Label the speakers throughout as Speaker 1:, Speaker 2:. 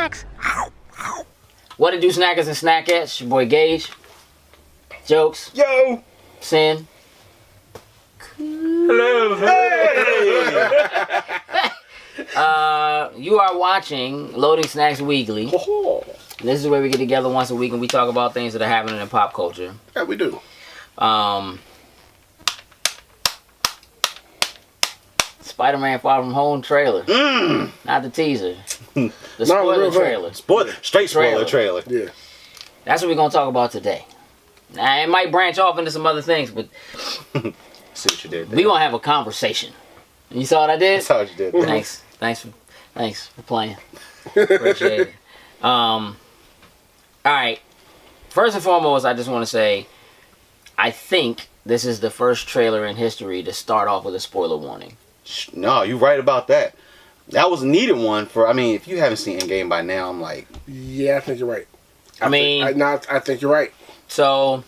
Speaker 1: snacks.
Speaker 2: What it do, snackers and snackettes? It's your boy Gage. Jokes.
Speaker 3: Yo.
Speaker 2: Sin.
Speaker 3: Hello.
Speaker 2: Hey. You are watching Loading Snacks Weekly. This is where we get together once a week and we talk about things that are happening in pop culture.
Speaker 3: Yeah, we do.
Speaker 2: Spider-Man Far From Home trailer. Not the teaser. The
Speaker 3: No,
Speaker 2: spoiler
Speaker 3: real
Speaker 2: trailer.
Speaker 4: Straight spoiler trailer.
Speaker 3: Yeah.
Speaker 2: That's what we're going to talk about today. Now, it might branch off into some other things, but
Speaker 4: See what you did there.
Speaker 2: we're going to have a conversation. You saw what I did?
Speaker 4: That's how you did there.
Speaker 2: Thanks for playing. Appreciate it. All right. First and foremost, I just want to say, I think this is the first trailer in history to start off with a spoiler warning.
Speaker 4: No, you're right about that. That was a needed one for, I mean, if you haven't seen Endgame by now, I'm like...
Speaker 3: Yeah, I think you're right.
Speaker 2: I
Speaker 3: think you're right.
Speaker 2: So,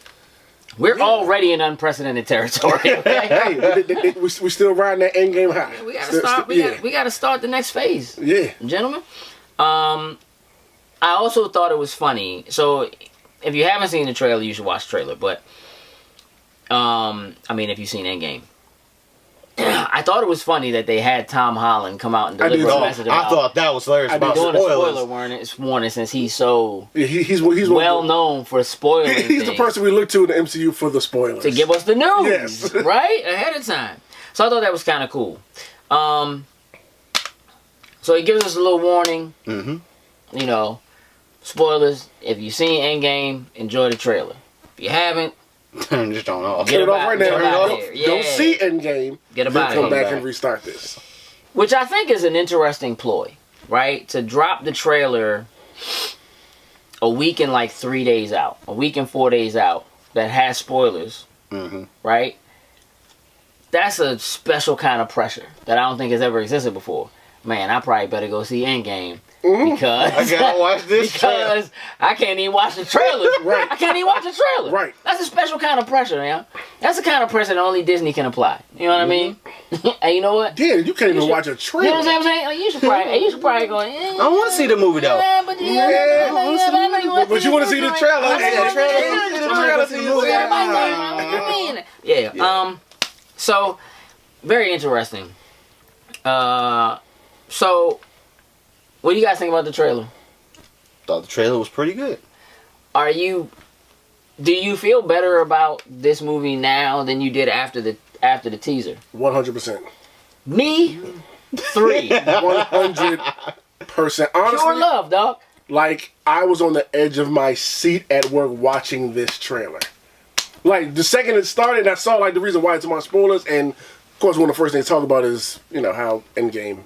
Speaker 2: we're already in unprecedented territory.
Speaker 3: Hey, we still riding that Endgame high.
Speaker 2: We gotta start. We gotta start the next phase.
Speaker 3: Yeah,
Speaker 2: gentlemen. I also thought it was funny. So, if you haven't seen the trailer, you should watch the trailer. But, I mean, if you've seen Endgame, I thought it was funny that they had Tom Holland come out and deliver a message about.
Speaker 4: I thought that was hilarious about
Speaker 2: doing a
Speaker 4: spoilers.
Speaker 2: spoiler warning since he's so
Speaker 3: he's
Speaker 2: well known for spoiling.
Speaker 3: He's the person we look to in the MCU for the spoilers
Speaker 2: to give us the news,
Speaker 3: yes.
Speaker 2: right ahead of time. So I thought that was kind of cool. So he gives us a little warning.
Speaker 4: Mm-hmm.
Speaker 2: You know, spoilers. If you've seen Endgame, enjoy the trailer. If you haven't,
Speaker 4: just don't know.
Speaker 3: Get it off right now.
Speaker 2: Yeah.
Speaker 3: Don't see Endgame.
Speaker 2: Get about
Speaker 3: then come back and restart this.
Speaker 2: Which I think is an interesting ploy, right? To drop the trailer a week and like 3 days out, a week and 4 days out, that has spoilers, right? That's a special kind of pressure that I don't think has ever existed before. Man, I probably better go see Endgame. Because
Speaker 4: I gotta watch this
Speaker 2: because I can't even watch the trailer.
Speaker 3: Right.
Speaker 2: I can't even watch the trailer.
Speaker 3: Right.
Speaker 2: That's a special kind of pressure, man. That's the kind of pressure that only Disney can apply. You know what I mean? And you know what?
Speaker 3: Yeah, you can't even watch a trailer.
Speaker 2: You know what I'm saying? Like, you should probably go.
Speaker 4: I want to see the movie though.
Speaker 2: Yeah, but
Speaker 3: But you want to see the trailer?
Speaker 2: Yeah. So very interesting. So. What do you guys think about the trailer?
Speaker 4: Thought the trailer was pretty good.
Speaker 2: Do you feel better about this movie now than you did after the teaser?
Speaker 3: 100%.
Speaker 2: Me? 3.
Speaker 3: 100%. Honestly,
Speaker 2: Pure love, dog.
Speaker 3: like I was on the edge of my seat at work watching this trailer. Like the second it started, I saw like the reason why it's on spoilers, and of course one of the first things to talk about is how Endgame.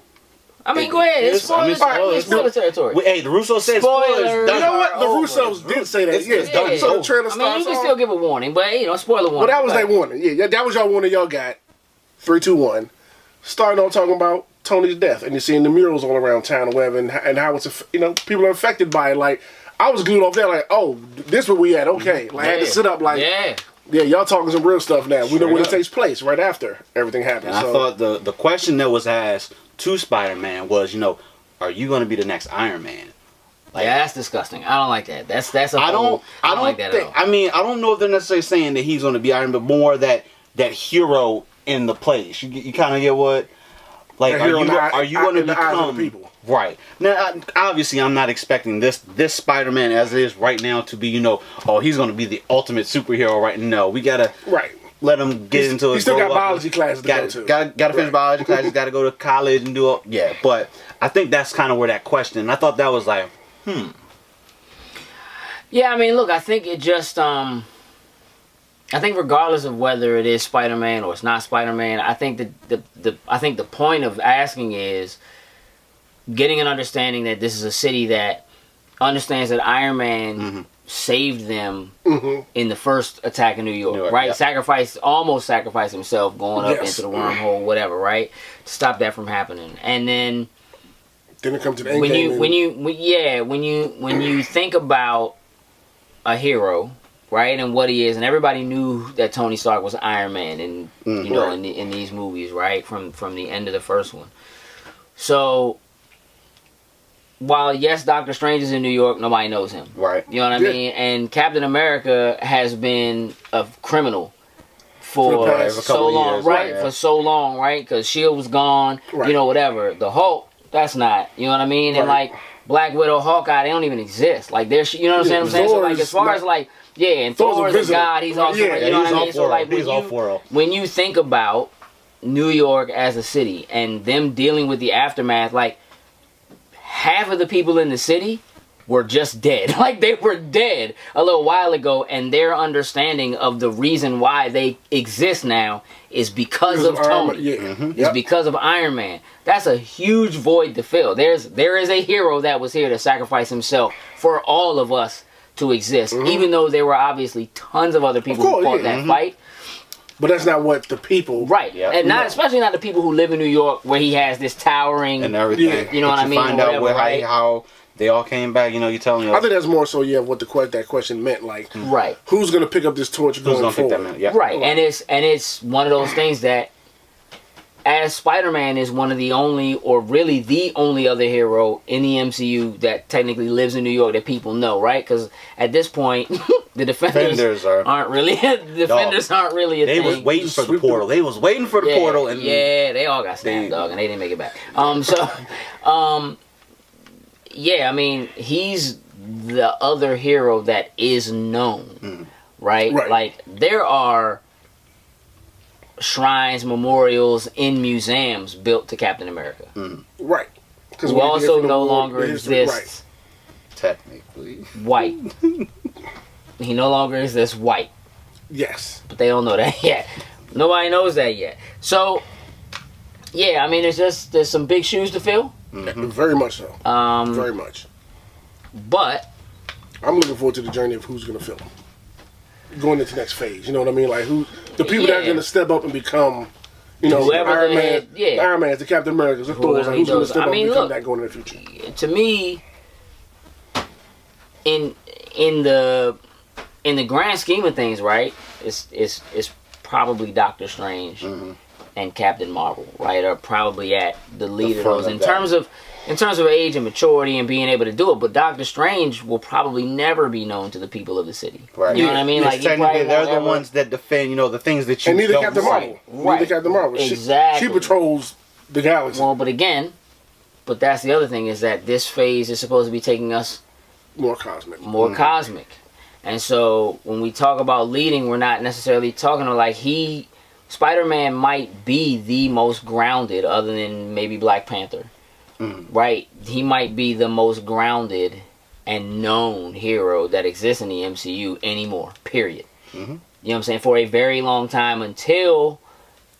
Speaker 2: I mean, go ahead. It's spoilers. It's spoiler territory.
Speaker 4: Hey, the Russo said spoilers.
Speaker 3: You know what? The Russos did say that.
Speaker 4: It's done.
Speaker 3: So the trailer starts.
Speaker 2: I mean, you can still give a warning, but spoiler warning.
Speaker 3: But that was their warning. Yeah, that was y'all warning y'all got. 3, 2, 1. Starting on talking about Tony's death, and you're seeing the murals all around town, web, and how it's people are affected by it. Like I was glued off there, like, oh, this where we at? Okay, like I had to sit up, like, yeah, y'all talking some real stuff now. We know when it takes place right after everything happens.
Speaker 4: And I thought the question that was asked to Spider-Man was, are you going to be the next Iron Man?
Speaker 2: Like, yeah, that's disgusting. I don't like that. That's a I don't like that at all.
Speaker 4: I mean, I don't know if they're necessarily saying that he's going to be Iron Man, but more that hero in the place. You kind of get what? Like, are you going to become people? Right. Now, obviously, I'm not expecting this Spider-Man as it is right now to be, he's going to be the ultimate superhero right now. No, we got to let him get into it.
Speaker 3: He still got biology classes to go to.
Speaker 4: Got to finish biology classes, got to go to college and do it. Yeah, but I think that's kind of where that question, I thought that was like,
Speaker 2: Yeah, I mean, look, I think it just, I think regardless of whether it is Spider-Man or it's not Spider-Man, I think the point of asking is getting an understanding that this is a city that understands that Iron Man saved them in the first attack in New York, right? Yep. Almost sacrificed himself going up into the wormhole, whatever, right? To stop that from happening. And then
Speaker 3: it comes to the Endgame.
Speaker 2: When you think about a hero, right, and what he is, and everybody knew that Tony Stark was Iron Man, and in these movies, right, from the end of the first one. So while yes, Doctor Strange is in New York, nobody knows him.
Speaker 4: Right.
Speaker 2: You know what I mean? And Captain America has been a criminal for so long,
Speaker 4: years,
Speaker 2: right?
Speaker 4: Yeah.
Speaker 2: For so long, right? Because S.H.I.E.L.D. was gone, you know, whatever. The Hulk, that's not, you know what I mean? And like Black Widow, Hawkeye, they don't even exist. Like they're, you know what I'm saying? So like as far as like, and Thor is a god, he's also, you know what I mean? So like when you think about New York as a city and them dealing with the aftermath, like half of the people in the city were just dead. Like they were dead a little while ago, and their understanding of the reason why they exist now is because of Tony. It's because of Iron Man. That's a huge void to fill. There is a hero that was here to sacrifice himself for all of us to exist, even though there were obviously tons of other people who fought that fight.
Speaker 3: But that's not what the people...
Speaker 2: Right. Yep. And especially not the people who live in New York where he has this towering...
Speaker 4: And everything.
Speaker 2: You know what I mean?
Speaker 4: Find out how they all came back, you know, you're telling us.
Speaker 3: I think that's more so, what that question meant. Like, who's going to pick up this torch going forward?
Speaker 2: Right. And it's one of those things that, as Spider-Man is one of the only, or really the only other hero in the MCU that technically lives in New York that people know, right? Because at this point, the Defenders aren't really a thing.
Speaker 4: They was waiting for the portal. They was waiting for the portal. And
Speaker 2: they all got snapped, dog, and they didn't make it back. I mean, he's the other hero that is known, right? Like, there are shrines, memorials in museums built to Captain America.
Speaker 3: Right.
Speaker 2: Who also no longer exists
Speaker 4: technically
Speaker 2: white. He no longer exists white.
Speaker 3: Yes.
Speaker 2: But they don't know that yet. Nobody knows that yet. So, I mean, there's some big shoes to fill.
Speaker 3: Very much so. Very much.
Speaker 2: But
Speaker 3: I'm looking forward to the journey of who's going to fill them. Going into the next phase, you know what I mean? Like the people that are going to step up and become, you know, Iron Man, Iron Man's, the Captain Americas, the Thors, like who's going to step up and become that going in the future?
Speaker 2: To me, in the grand scheme of things, right? It's probably Doctor Strange and Captain Marvel, right? Are probably at the lead of those in terms of age and maturity and being able to do it. But Doctor Strange will probably never be known to the people of the city. Right. You know what I mean? Like
Speaker 4: technically, they're the ones that defend, you know, the things that you
Speaker 3: and neither
Speaker 4: don't
Speaker 3: Captain Marvel.
Speaker 2: Right.
Speaker 3: Neither Captain Marvel.
Speaker 2: Exactly.
Speaker 3: She patrols the galaxy.
Speaker 2: Well, but that's the other thing is that this phase is supposed to be taking us
Speaker 3: more cosmic.
Speaker 2: Cosmic. And so when we talk about leading, we're not necessarily talking about like Spider-Man might be the most grounded other than maybe Black Panther. Right? He might be the most grounded and known hero that exists in the MCU anymore. Period. You know what I'm saying? For a very long time until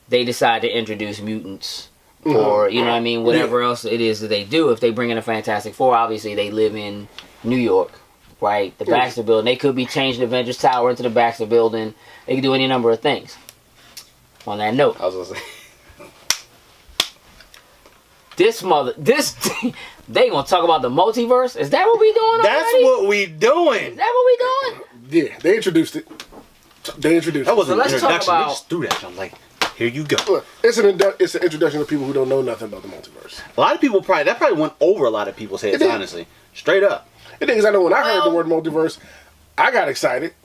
Speaker 2: they decide to introduce mutants or, you know what I mean, whatever else it is that they do. If they bring in a Fantastic Four, obviously they live in New York, right? The Baxter Building. They could be changing Avengers Tower into the Baxter Building. They could do any number of things. On that note.
Speaker 4: I was going to say.
Speaker 2: They gonna talk about the multiverse? Is that what we doing already?
Speaker 4: That's what we doing.
Speaker 2: Is that what we doing?
Speaker 3: Yeah, they introduced it. That
Speaker 4: wasn't an introduction. They just threw that. I'm like, here you go.
Speaker 3: Look, it's an introduction to people who don't know nothing about the multiverse.
Speaker 4: A lot of people probably went over a lot of people's heads, honestly. Straight up.
Speaker 3: It is. I know when I heard the word multiverse, I got excited.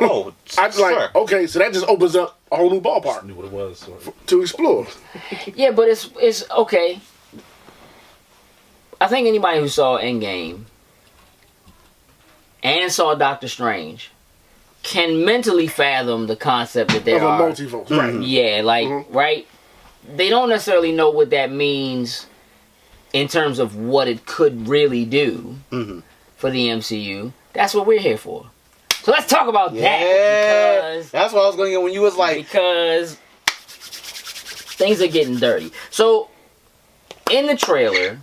Speaker 4: Oh,
Speaker 3: I was like, okay, so that just opens up a whole new ballpark.
Speaker 1: I knew what it was
Speaker 3: to explore.
Speaker 2: Yeah, but it's okay. I think anybody who saw Endgame and saw Doctor Strange can mentally fathom the concept that there are
Speaker 3: a multiverse, right?
Speaker 2: Yeah, like right. They don't necessarily know what that means in terms of what it could really do for the MCU. That's what we're here for. So let's talk about that. Because
Speaker 4: that's what I was going to get when you was like...
Speaker 2: Because things are getting dirty. So, in the trailer,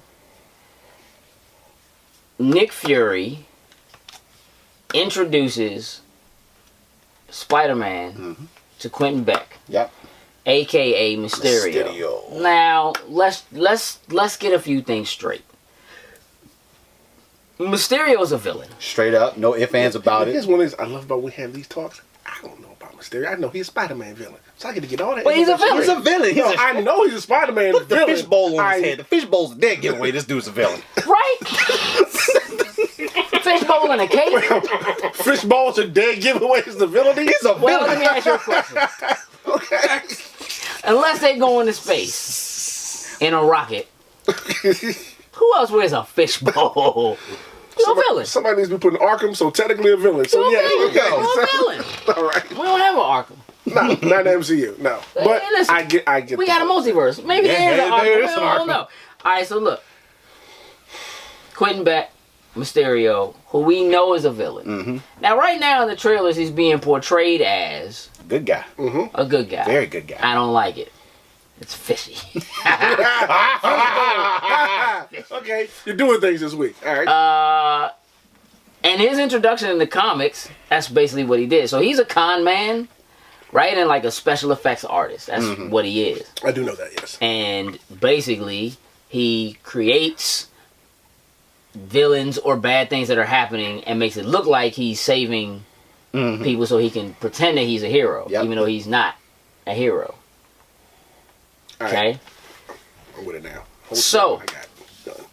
Speaker 2: Nick Fury introduces Spider-Man to Quentin Beck.
Speaker 4: Yep.
Speaker 2: A.K.A. Mysterio. Now, let's get a few things straight. Mysterio's a villain.
Speaker 4: Straight up. No ifs, ands about it.
Speaker 3: Here's one of these I love about we have these talks. I don't know about Mysterio. I know he's a Spider-Man villain. So I get to get all that.
Speaker 2: But he's a villain.
Speaker 4: He's a villain.
Speaker 3: I know he's a Spider-Man
Speaker 4: Put the
Speaker 3: villain.
Speaker 4: fishbowl on his head. The fishbowl's a dead giveaway. This dude's a villain.
Speaker 2: Right? Fishbowl in a cake?
Speaker 3: Fishbowl's a dead giveaway. Is the villain? He's a
Speaker 2: Well,
Speaker 3: villain.
Speaker 2: let me ask you a question.
Speaker 3: Okay.
Speaker 2: Unless they go into space in a rocket, who else wears a fishbowl? No villain.
Speaker 3: Somebody needs to be put in Arkham, so technically a villain. So yeah,
Speaker 2: Okay.
Speaker 3: okay.
Speaker 2: No villain.
Speaker 3: All right.
Speaker 2: We don't have an Arkham.
Speaker 3: No, not the MCU. No, but
Speaker 2: listen,
Speaker 3: I get.
Speaker 2: We got a multiverse. Maybe
Speaker 4: Yeah,
Speaker 2: there's an Arkham.
Speaker 4: there is
Speaker 2: I
Speaker 4: an
Speaker 2: don't
Speaker 4: Arkham.
Speaker 2: know. All right, so look. Quentin Beck, Mysterio, who we know is a villain.
Speaker 4: Mm-hmm.
Speaker 2: Now, right now in the trailers, he's being portrayed as
Speaker 4: Good guy.
Speaker 2: a good guy.
Speaker 4: Very good guy.
Speaker 2: I don't like it. It's fishy.
Speaker 3: Okay, you're doing things this week. All right.
Speaker 2: And his introduction in the comics, that's basically what he did. So he's a con man, right? And like a special effects artist. That's what he is.
Speaker 3: I do know that. Yes.
Speaker 2: And basically, he creates villains or bad things that are happening and makes it look like he's saving people so he can pretend that he's a hero, even though he's not a hero.
Speaker 3: All
Speaker 2: Okay?
Speaker 3: right. I'm with it now.
Speaker 2: So,
Speaker 3: I got it. Done.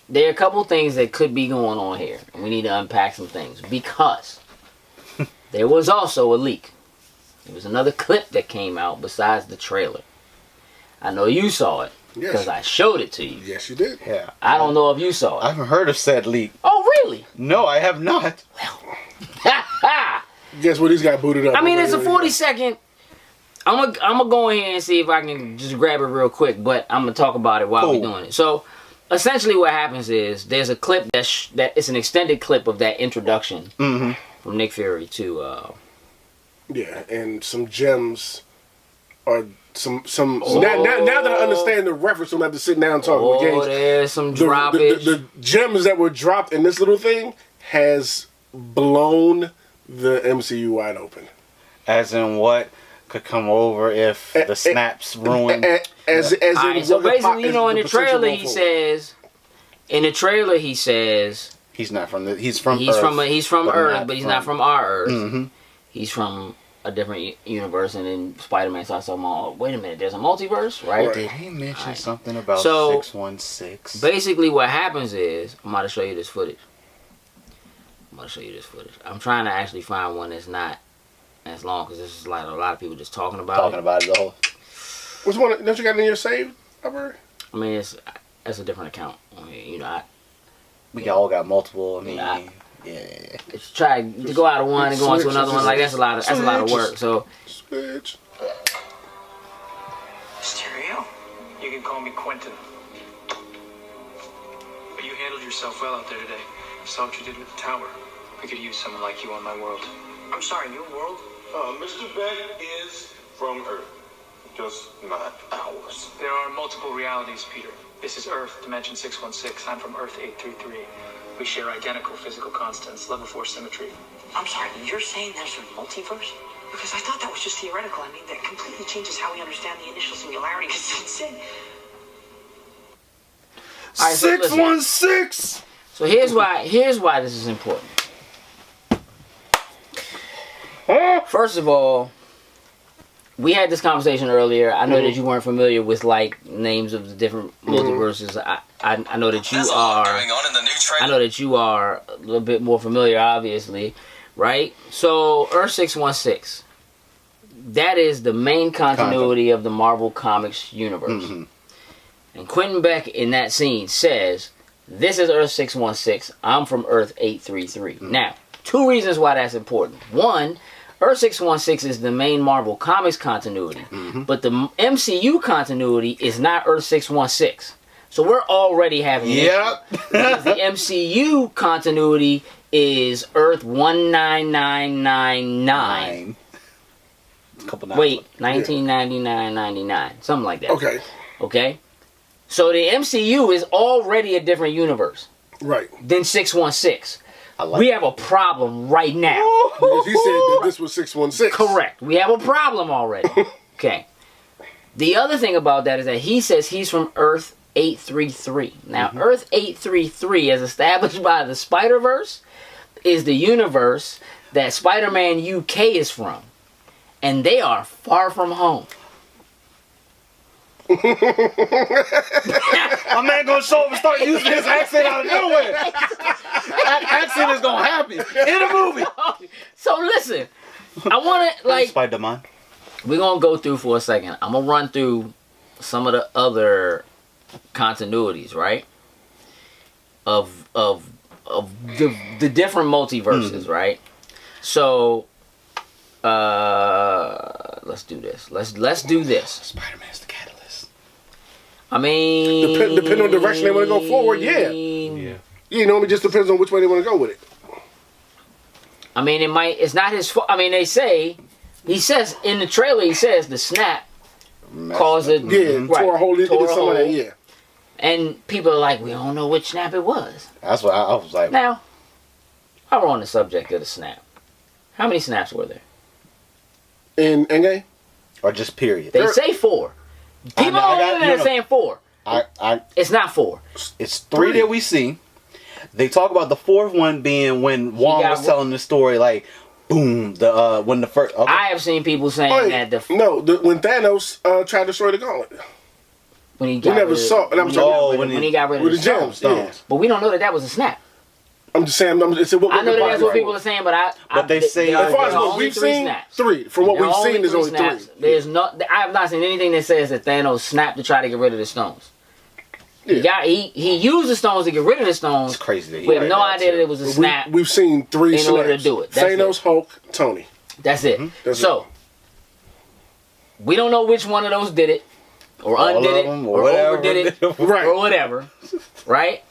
Speaker 2: there are a couple things that could be going on here. We need to unpack some things because there was also a leak. There was another clip that came out besides the trailer. I know you saw it because I showed it to you.
Speaker 3: Yes, you did.
Speaker 4: Yeah.
Speaker 2: I don't know if you saw
Speaker 4: I
Speaker 2: it.
Speaker 4: haven't heard of said leak.
Speaker 2: Oh, really?
Speaker 4: No, I have not.
Speaker 3: Guess what? He's got booted up.
Speaker 2: I mean, it's a 40-second. I'm gonna go in here and see if I can just grab it real quick, but I'm gonna talk about it while we're doing it. So, essentially, what happens is there's a clip that it's an extended clip of that introduction from Nick Fury to.
Speaker 3: Yeah, and some gems are some. Now that I understand the reference, I'm gonna have to sit down and talk with Gage.
Speaker 2: There's some droppage.
Speaker 3: The gems that were dropped in this little thing has blown the MCU wide open.
Speaker 4: As in what could come over if the snaps ruin.
Speaker 3: As in
Speaker 2: so
Speaker 3: what the
Speaker 2: basically,
Speaker 3: is
Speaker 2: in the
Speaker 3: potential
Speaker 2: trailer
Speaker 3: going
Speaker 2: he
Speaker 3: forward.
Speaker 2: says. In the trailer he says.
Speaker 4: He's not from the. He's from.
Speaker 2: He's
Speaker 4: Earth,
Speaker 2: from Earth, but he's not from our Earth.
Speaker 4: Mm-hmm.
Speaker 2: He's from a different universe, and then Spider-Man starts talking about, wait a minute, there's a multiverse, right?
Speaker 4: Did he mention something about
Speaker 2: So,
Speaker 4: 616?
Speaker 2: Basically, what happens is, I'm about to show you this footage. I'm trying to actually find one that's not as long, because this is like a lot of people just talking about it.
Speaker 4: The whole.
Speaker 3: Which one? Don't you got it in your save, Albert?
Speaker 2: I mean, it's a different account. I mean,
Speaker 4: We all got multiple. I mean,
Speaker 2: Yeah.
Speaker 4: yeah.
Speaker 2: It's try to go out of one and go into another one. Like that's a lot of work. So
Speaker 3: Switch.
Speaker 1: Mysterio? You can call me Quentin. But you handled yourself well out there today. I saw what you did with the tower. We could use someone like you on my world. I'm sorry, your world?
Speaker 5: Mr. Beck is from Earth, just not ours.
Speaker 1: There are multiple realities, Peter. This is Earth, Dimension 616. I'm from Earth 833. We share identical physical constants, level 4 symmetry.
Speaker 6: I'm sorry, you're saying there's a multiverse? Because I thought that was just theoretical. I mean, that completely changes how we understand the initial singularity. Because it's insane.
Speaker 2: All right, so listen.
Speaker 4: 616.
Speaker 2: So here's why this is important. First of all, we had this conversation earlier. I know that you weren't familiar with like names of the different multiverses. I know that you are. I know that you are a little bit more familiar, obviously, right? So Earth 616. That is the main continuity of the Marvel Comics universe. And Quentin Beck in that scene says, "This is Earth 616. I'm from Earth 833." Now, two reasons why that's important. One, Earth 616 is the main Marvel Comics continuity, but the MCU continuity is not Earth 616. So we're already having an issue. Because the MCU continuity is Earth 19999. Wait, 1999-99, something like that. Okay. So the MCU is already a different universe.
Speaker 3: Right.
Speaker 2: Than 616. We have a problem right now.
Speaker 3: Because he said that this was 616.
Speaker 2: Correct. We have a problem already. Okay. The other thing about that is that he says he's from Earth 833. Now, Earth 833, as established by the Spider-Verse, is the universe that Spider-Man UK is from, and they are far from home.
Speaker 4: My man gonna show up and start using his accent out of nowhere. That accent is gonna happen in a movie.
Speaker 2: So listen, I want to like.
Speaker 4: Spider-Man.
Speaker 2: We're gonna go through for a second. I'm gonna run through some of the other continuities, right? Of the different multiverses, right? So, let's do this. Let's do this.
Speaker 4: Spider-Man's the catalyst.
Speaker 2: I mean,
Speaker 3: depending on the direction they want to go forward, yeah. You know, it just depends on which way they want to go with it.
Speaker 2: I mean, it's not his fault. I mean, he says in the trailer, he says the snap caused it.
Speaker 3: Yeah, tore a hole into some of that, yeah.
Speaker 2: And people are like, we don't know which snap it was.
Speaker 4: That's what I was like.
Speaker 2: Now, while we're on the subject of the snap, how many snaps were there?
Speaker 3: In Endgame?
Speaker 4: Or just period?
Speaker 2: They say 4. People on the internet are saying 4. It's not 4.
Speaker 4: It's 3 that we see. They talk about the 4th one being when Wong was telling the story, like, boom, when the first. Okay.
Speaker 2: I have seen people saying that
Speaker 3: when Thanos tried to destroy the gauntlet.
Speaker 2: When he got rid of the gems.
Speaker 3: Yeah.
Speaker 2: But we don't know that was a snap.
Speaker 3: I'm just saying. I know
Speaker 2: that's what people are saying, but
Speaker 4: they say
Speaker 3: as far as what we've seen, snaps. 3. From what we've seen, there's only 3.
Speaker 2: There's I have not seen anything that says that Thanos snapped to try to get rid of the stones. Yeah. He used the stones to get rid of the stones.
Speaker 4: It's crazy.
Speaker 2: We have no idea that it was a snap.
Speaker 3: We've seen 3
Speaker 2: in order to do it.
Speaker 3: Thanos, Hulk, Tony.
Speaker 2: That's it. We don't know which one of those did it, or undid it, or overdid it, or whatever, right?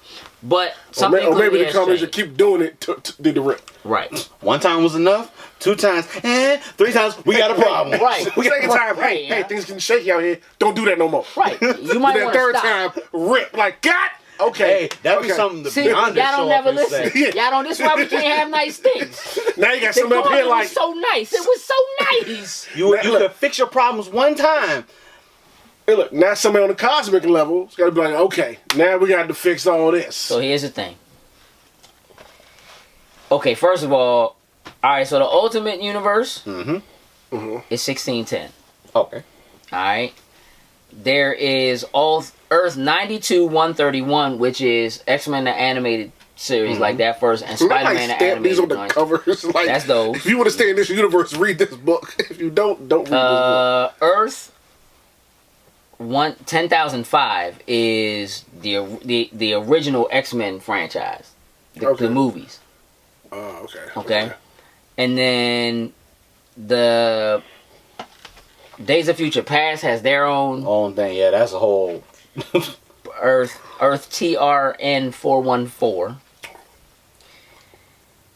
Speaker 2: But something
Speaker 3: or maybe the companies that keep doing it did the rip.
Speaker 2: Right.
Speaker 4: 1 time was enough. 2 times, 3 times, we got a problem.
Speaker 2: Right.
Speaker 3: Second time, hey, things can shake out here. Don't do that no more.
Speaker 2: Right. You might want to
Speaker 3: stop. That 3rd time, rip like God. Okay,
Speaker 4: that'd be something to
Speaker 2: see, y'all don't never listen. Y'all don't. This is why we can't have nice things.
Speaker 3: Now you got something up here like
Speaker 2: so nice. It was so nice.
Speaker 4: You could fix your problems 1 time.
Speaker 3: Hey, look, now somebody on the cosmic level is gotta be like, okay, now we got to fix all this.
Speaker 2: So here's the thing. Okay, first of all right. So the Ultimate Universe is 1610.
Speaker 4: Okay.
Speaker 2: All right. There is Earth 92-131, which is X-Men the animated series, like that first, and Spider-Man the animated.
Speaker 3: These on the covers. Like,
Speaker 2: that's those.
Speaker 3: If you want to stay in this universe, read this book. If you don't read this book.
Speaker 2: Earth 10,005 is the original X-Men franchise, the movies.
Speaker 3: Oh,
Speaker 2: okay. And then the Days of Future Past has their own
Speaker 4: thing. Yeah, that's a whole
Speaker 2: Earth TRN 414.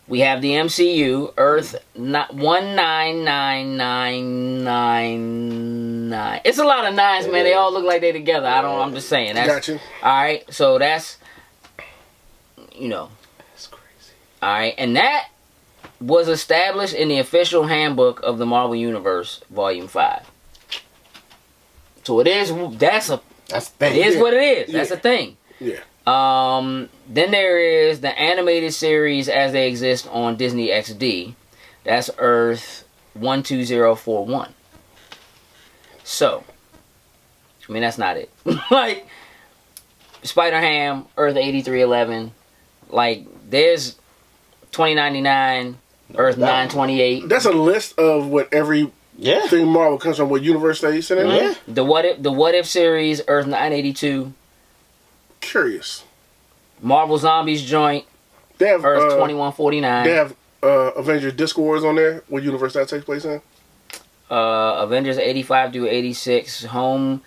Speaker 2: We have the MCU Earth 199999. It's a lot of 9s, man. They all look like they together. I'm just saying.
Speaker 3: Gotcha.
Speaker 2: All right. So that's
Speaker 4: That's crazy.
Speaker 2: All right, and that was established in the official handbook of the Marvel Universe, Volume 5. So it is. That's the thing. It is what it is. That's a thing.
Speaker 3: Yeah.
Speaker 2: Then there is the animated series as they exist on Disney XD. That's Earth 12041. So, I mean, that's not it. Like, Spider-Ham, Earth 8311. Like, there's 2099, Earth 928.
Speaker 3: That's a list of what every thing Marvel comes from, what universe they send in.
Speaker 2: Yeah. The What If series, Earth 982.
Speaker 3: Curious.
Speaker 2: Marvel Zombies joint,
Speaker 3: they have
Speaker 2: Earth 2149.
Speaker 3: They have Avenger Disc Wars on there. What universe that takes place in?
Speaker 2: Avengers 85 through 86, home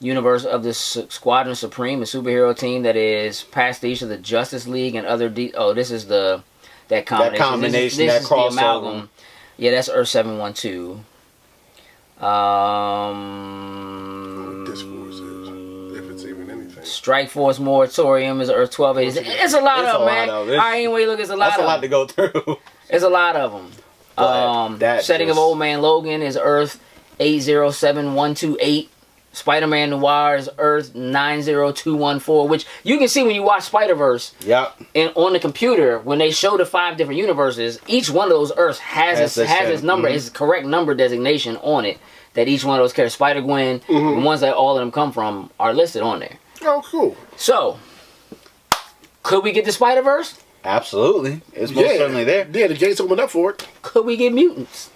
Speaker 2: universe of the Squadron Supreme, a superhero team that is pastiche of the Justice League and other. This is that combination. That
Speaker 4: combination,
Speaker 2: this
Speaker 4: that
Speaker 2: is
Speaker 4: crossover.
Speaker 2: The amalgam. Yeah, that's Earth 712.
Speaker 3: Disc Wars is, if it's even anything.
Speaker 2: Strike Force Moratorium is Earth 1286. It's a lot of them, man. Anyway, look, it's a lot.
Speaker 4: That's a lot to go through.
Speaker 2: It's a lot of them. Setting of Old Man Logan is Earth 807128. Spider-Man Noir is Earth 90214, which you can see when you watch Spider-Verse.
Speaker 4: Yep.
Speaker 2: And on the computer, when they show the 5 different universes, each one of those Earths has its number, its correct number designation on it. That each one of those characters, Spider-Gwen, the ones that all of them come from, are listed on there.
Speaker 3: Oh, cool.
Speaker 2: So, could we get the Spider-Verse?
Speaker 4: Absolutely. It's most certainly there.
Speaker 3: Yeah, the gates opened up for it.
Speaker 2: Could we get mutants?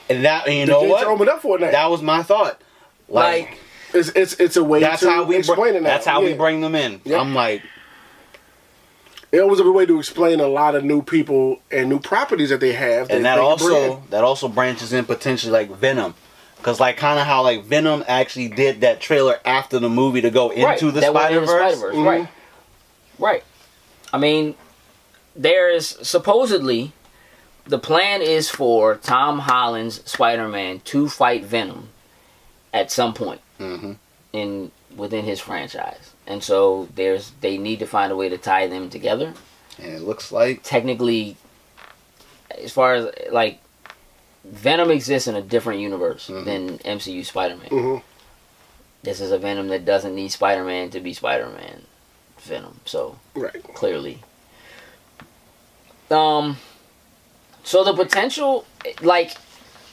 Speaker 4: And that, you know what?
Speaker 3: Opened up for it now.
Speaker 4: That was my thought. Like
Speaker 3: it's a way
Speaker 4: that's
Speaker 3: to
Speaker 4: how we
Speaker 3: explain it now.
Speaker 4: That's how we bring them in.
Speaker 3: Yeah.
Speaker 4: I'm like,
Speaker 3: it was a way to explain a lot of new people and new properties that they have.
Speaker 4: And that also branches in potentially like Venom. Because like kind of how like Venom actually did that trailer after the movie to go into the Spider-Verse.
Speaker 2: Right. I mean, there is supposedly the plan is for Tom Holland's Spider-Man to fight Venom at some point within his franchise, and so they need to find a way to tie them together.
Speaker 4: And it looks like
Speaker 2: technically, as far as like Venom exists in a different universe than MCU Spider-Man. This is a Venom that doesn't need Spider-Man to be Spider-Man Venom. So clearly, so the potential, like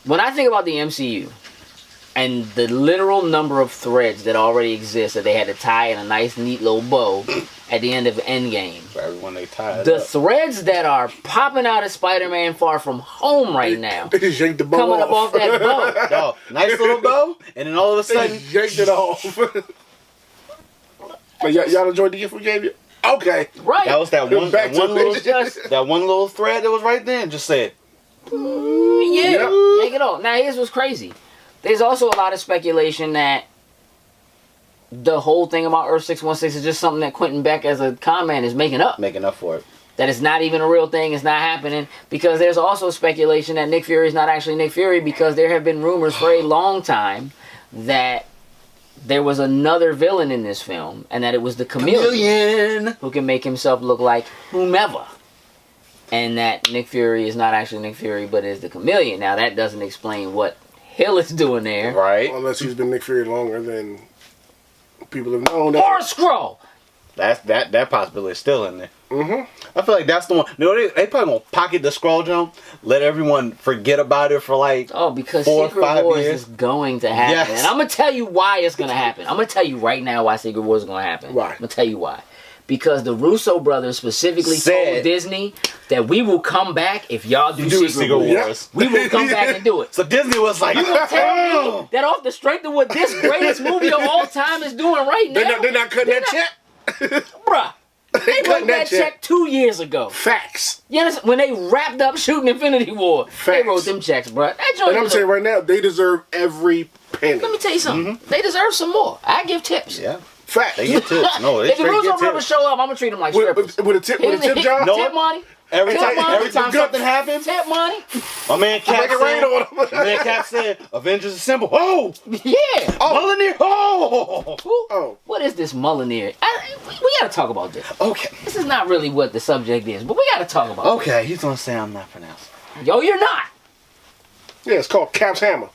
Speaker 2: when I think about the MCU. And the literal number of threads that already exist that they had to tie in a nice, neat little bow at the end of Endgame.
Speaker 4: For everyone they tied
Speaker 2: the threads that are popping out of Spider-Man Far From Home right now.
Speaker 3: They just yanked the bow
Speaker 2: coming up off that bow.
Speaker 4: Yo, nice little bow, and then all of a sudden,
Speaker 3: yanked it off. Y'all enjoyed the gift we gave you? Okay.
Speaker 2: Right.
Speaker 4: That was that one little thread that was right there and just said,
Speaker 2: yank it off. Now, here's what's crazy. There's also a lot of speculation that the whole thing about Earth 616 is just something that Quentin Beck as a con man is making up.
Speaker 4: Making up for it.
Speaker 2: That it's not even a real thing, it's not happening. Because there's also speculation that Nick Fury is not actually Nick Fury, because there have been rumors for a long time that there was another villain in this film, and that it was the Chameleon who can make himself look like whomever. And that Nick Fury is not actually Nick Fury, but is the Chameleon. Now, that doesn't explain what Hill is doing there.
Speaker 4: Right.
Speaker 3: Unless he's been Nick Fury longer than people have known.
Speaker 2: Or a Skrull!
Speaker 4: That possibility is still in there. I feel like that's the one. No, they probably gonna pocket the Skrull jump, let everyone forget about it for like
Speaker 2: because
Speaker 4: 4 or
Speaker 2: Secret
Speaker 4: 5
Speaker 2: Wars
Speaker 4: years.
Speaker 2: is going to happen.
Speaker 4: Yes.
Speaker 2: And I'm gonna tell you why it's gonna happen. I'm gonna tell you right now why Secret Wars is gonna happen.
Speaker 3: Why?
Speaker 2: I'm gonna tell you why. Because the Russo brothers specifically told Disney that we will come back if y'all do Secret Wars. We will come back and do it.
Speaker 4: So Disney was like,
Speaker 2: you gonna tell me that off the strength of what this greatest movie of all time is doing right now?
Speaker 3: They're not cutting that check?
Speaker 2: Bruh. They wrote that check 2 years ago.
Speaker 3: Facts.
Speaker 2: You understand? When they wrapped up shooting Infinity War, they wrote them checks, bruh. That joint
Speaker 3: and I'm saying right now, they deserve every penny.
Speaker 2: Let me tell you something. They deserve some more. I give tips.
Speaker 4: Yeah.
Speaker 3: Facts.
Speaker 4: They get tips. No, they
Speaker 2: if the Russo brothers show up, I'm gonna treat them like strippers.
Speaker 3: With a tip jar?
Speaker 2: Tip money.
Speaker 4: Every time something happens,
Speaker 2: tip money.
Speaker 4: My man Cap said, Avengers Assemble. Oh!
Speaker 2: Yeah.
Speaker 4: Mjolnir. Oh!
Speaker 2: What is this Mjolnir? We gotta talk about this.
Speaker 4: Okay.
Speaker 2: This is not really what the subject is, but we gotta talk about it.
Speaker 4: Okay, he's gonna say I'm not pronouncing.
Speaker 2: Yo, you're not.
Speaker 3: Yeah, it's called Cap's Hammer.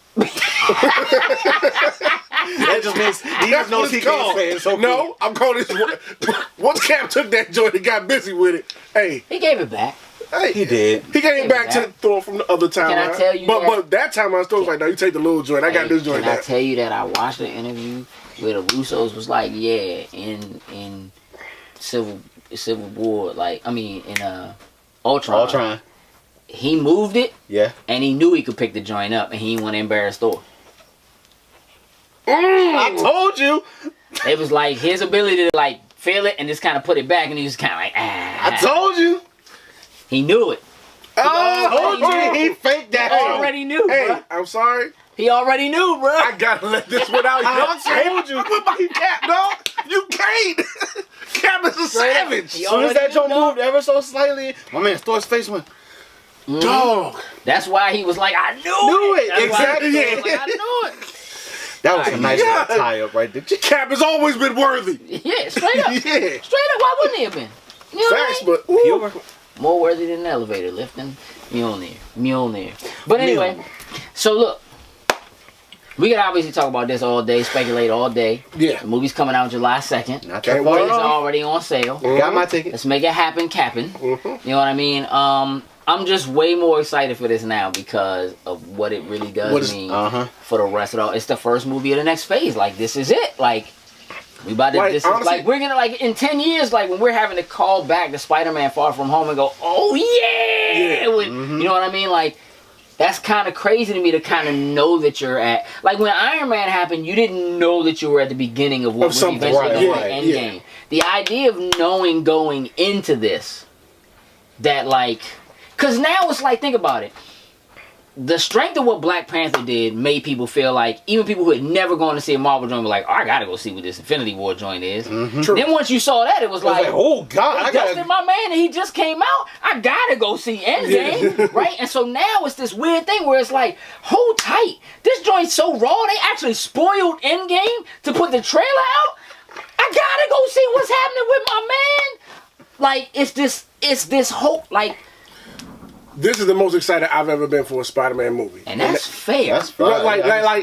Speaker 4: That just means he just knows he can't say it. So
Speaker 3: no, I'm calling this. Once Cap took that joint and got busy with it, hey,
Speaker 2: he gave it back.
Speaker 3: Hey,
Speaker 4: he did.
Speaker 3: He came back to throw from the other time.
Speaker 2: Can I tell you
Speaker 3: but that time I was like, no, you take the little joint. I got this joint.
Speaker 2: Can I tell you that I watched the interview where the Russos was like, yeah, in Civil War, like in Ultron. He moved it, and he knew he could pick the joint up, and he didn't want to embarrass Thor.
Speaker 4: I told you.
Speaker 2: It was like his ability to like feel it and just kind of put it back, and he was kind of like,
Speaker 4: I told you.
Speaker 2: He knew it.
Speaker 4: He faked that.
Speaker 2: He already knew.
Speaker 3: Hey,
Speaker 2: bro.
Speaker 3: I'm sorry.
Speaker 2: He already knew, bro.
Speaker 3: I gotta let this one out.
Speaker 4: I told you.
Speaker 3: Cap, no, you can't. Cap is a savage.
Speaker 4: As soon as that joint moved ever so slightly, my man Thor's face went.
Speaker 3: Dog.
Speaker 2: That's why he was like, I knew it. That's
Speaker 3: exactly.
Speaker 2: Like, I knew it.
Speaker 4: That was a nice little tie-up right there.
Speaker 3: Cap has always been worthy.
Speaker 2: Yeah, straight up.
Speaker 3: Yeah.
Speaker 2: Straight up. Why wouldn't he have been? You know
Speaker 3: Facts, but ooh.
Speaker 2: More worthy than an elevator lifting Mjolnir. But anyway, so look. We could obviously talk about this all day, speculate all day.
Speaker 3: Yeah.
Speaker 2: The movie's coming out July 2nd.
Speaker 4: Not
Speaker 3: Can't
Speaker 4: that
Speaker 3: wait.
Speaker 4: far
Speaker 2: It's
Speaker 4: off.
Speaker 2: already on sale.
Speaker 4: Got my ticket.
Speaker 2: Let's make it happen, Cap'n. You know what I mean? I'm just way more excited for this now because of what it really does mean for the rest of it all. It's the first movie of the next phase. Like, this is it. Like, we about to,
Speaker 3: Like,
Speaker 2: this
Speaker 3: honestly,
Speaker 2: is like, we're gonna, like, in 10 years, like, when we're having to call back to Spider-Man Far From Home and go, oh, yeah! You know what I mean? Like, that's kind of crazy to me to kind of know that you're at, like, when Iron Man happened, you didn't know that you were at the beginning of what was eventually going to be Endgame. The idea of knowing going into this, that, like, because now it's like, think about it. The strength of what Black Panther did made people feel like, even people who had never gone to see a Marvel joint were like, oh, I gotta go see what this Infinity War joint is.
Speaker 3: True.
Speaker 2: Then once you saw that, it was like,
Speaker 4: oh God, I
Speaker 2: Dustin,
Speaker 4: gotta.
Speaker 2: my man, and he just came out. I gotta go see Endgame, right? And so now it's this weird thing where it's like, hold tight. This joint's so raw, they actually spoiled Endgame to put the trailer out. I gotta go see what's happening with my man. Like, it's this hope, like.
Speaker 3: This is the most excited I've ever been for a Spider-Man movie,
Speaker 2: And that's fair.
Speaker 4: That's fine.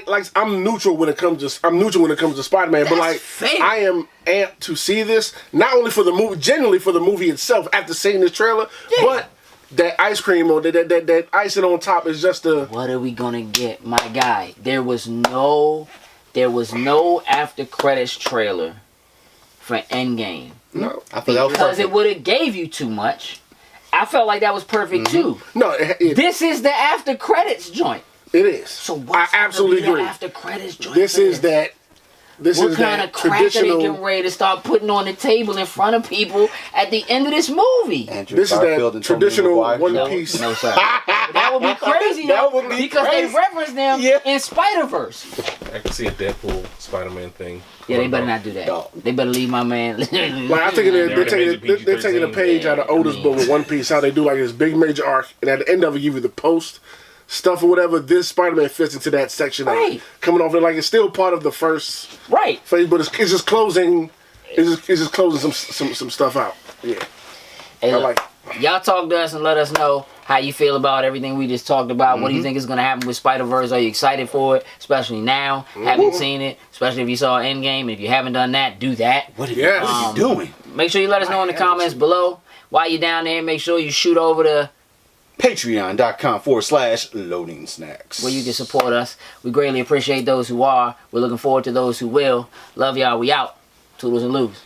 Speaker 3: Like I'm neutral when it comes to Spider-Man, but like
Speaker 2: fair.
Speaker 3: I am amped to see this, not only for the movie, genuinely for the movie itself. After seeing this trailer, but that ice cream or that icing on top is just a.
Speaker 2: What are we gonna get, my guy? There was no after credits trailer for Endgame.
Speaker 3: No,
Speaker 4: I thought that was
Speaker 2: Because
Speaker 4: perfect.
Speaker 2: it would have gave you too much. I felt like that was perfect too.
Speaker 3: no,
Speaker 2: This is the after credits joint.
Speaker 3: it is.
Speaker 2: So
Speaker 3: I
Speaker 2: what's
Speaker 3: absolutely
Speaker 2: gonna be
Speaker 3: agree.
Speaker 2: the after credits joint?
Speaker 3: This
Speaker 2: for
Speaker 3: is that. This
Speaker 2: What
Speaker 3: is
Speaker 2: kind
Speaker 3: that
Speaker 2: of crap are they
Speaker 3: traditional.
Speaker 2: getting ready to start putting on the table in front of people at the end of this movie?
Speaker 4: Andrew
Speaker 3: This is
Speaker 4: Garfield
Speaker 3: that
Speaker 4: and Tobey
Speaker 3: traditional
Speaker 4: Maguire.
Speaker 3: One
Speaker 2: No,
Speaker 3: Piece.
Speaker 2: no sir. That would be crazy,
Speaker 4: That
Speaker 2: though,
Speaker 4: would be
Speaker 2: because
Speaker 4: crazy.
Speaker 2: they reference them in Spider-Verse.
Speaker 7: I can see a Deadpool Spider-Man thing.
Speaker 2: Yeah, they better not do that.
Speaker 4: No.
Speaker 2: They better leave my man.
Speaker 3: Like I think they're taking a page out of Oda's book with One Piece. How they do like this big major arc, and at the end of it, give you the post stuff or whatever. This Spider-Man fits into that section.
Speaker 2: Right.
Speaker 3: Coming off it, like it's still part of the first
Speaker 2: Right.
Speaker 3: phase, but it's just closing. It's just closing some stuff out. Yeah,
Speaker 2: Hey,
Speaker 3: I
Speaker 2: look,
Speaker 3: like.
Speaker 2: y'all talk to us and let us know how you feel about everything we just talked about. What do you think is going to happen with Spider-Verse? Are you excited for it? Especially now. Haven't seen it. Especially if you saw Endgame. If you haven't done that, do that.
Speaker 4: What are
Speaker 3: Yes.
Speaker 4: you doing?
Speaker 2: Make sure you let us know in the comments below. While you're down there, make sure you shoot over to
Speaker 4: Patreon.com/loading snacks.
Speaker 2: where you can support us. We greatly appreciate those who are. We're looking forward to those who will. Love y'all. We out. Toodles and loos.